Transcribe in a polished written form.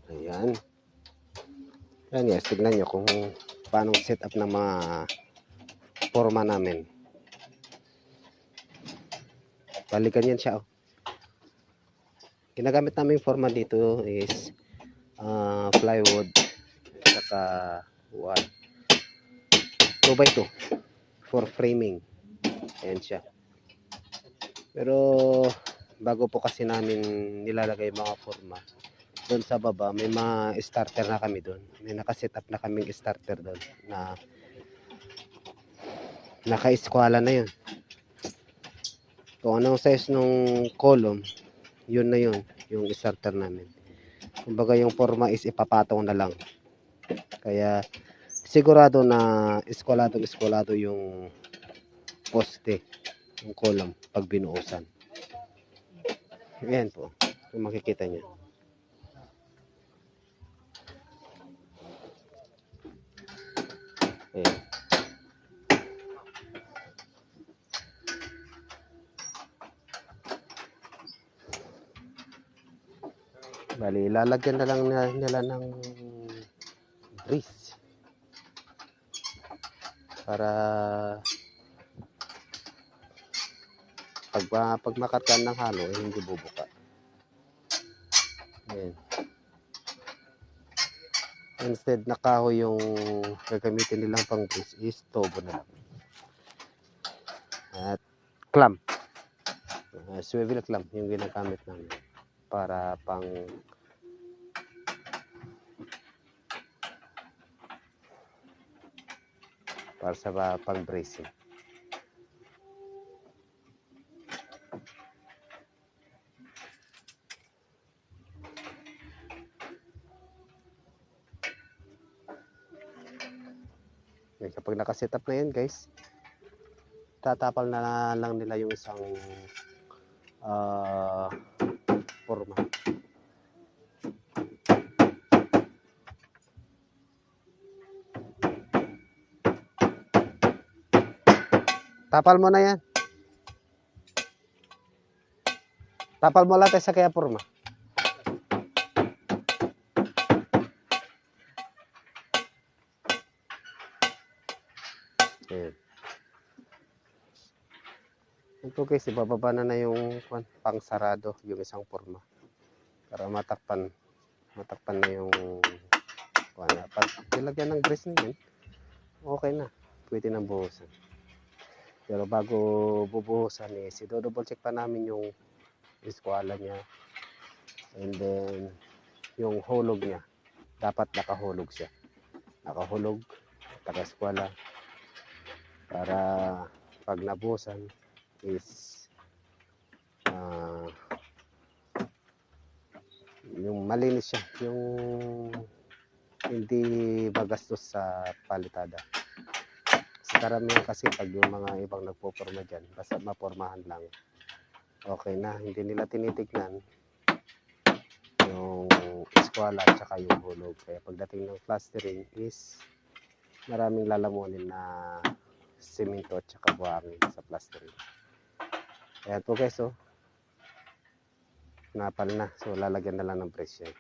Ayan. Ayan guys, tignan nyo kung paano set up ng mga forma namin. Balikan yan siya. Ginagamit namin forma dito is plywood saka wood 2x2 for framing. Ayan siya. Pero bago po kasi namin nilalagay mga forma, doon sa baba may mga starter na kami doon. May nakaset up na kaming starter doon na naka-eskwala na yun. Kung anong size nung column, yun na yun, yung starter namin. Kumbaga yung forma is ipapatong na lang. Kaya sigurado na eskwalado yung poste, yung column pag binuusan. Ayan po, kung makikita nyo. Ayan. Bali, lalagyan na lang nila ng grease para pag makatan ng halo eh, hindi bubuka. Ayan. Instead na kahoy yung gagamitin nilang pang grease is tobo na lang. At clamp, swivel clamp yung ginagamit namin para sa pang bracing. Kapag nakaset up na yan guys, tatapal na lang nila yung isang forma. Tapal mo na yan. Tapal mo lahat sa kaya forma. Ayan. Ito guys, ibababa na yung pang sarado, yung isang forma. Para matakpan na yung pag nilagyan ng grease na yun, okay na. Pwede nang buhusan. Pero bago bubuhusan eh, double check pa namin yung eskwala niya. And then, yung hulog niya. Dapat nakahulog siya. Nakahulog, taka-eskwala. Para pag nabuhusan is yung malinis siya. Yung hindi magastos sa palitada. Karamihan kasi pag yung mga ibang nagpo-forma dyan, basta mapormahan lang, okay na. Hindi nila tinitignan yung eskwala at saka yung hulog. Kaya pagdating ng plastering is maraming lalamunin na semento at saka buhangin sa plastering. Ayan po guys, napal na. So lalagyan na lang ng pressure.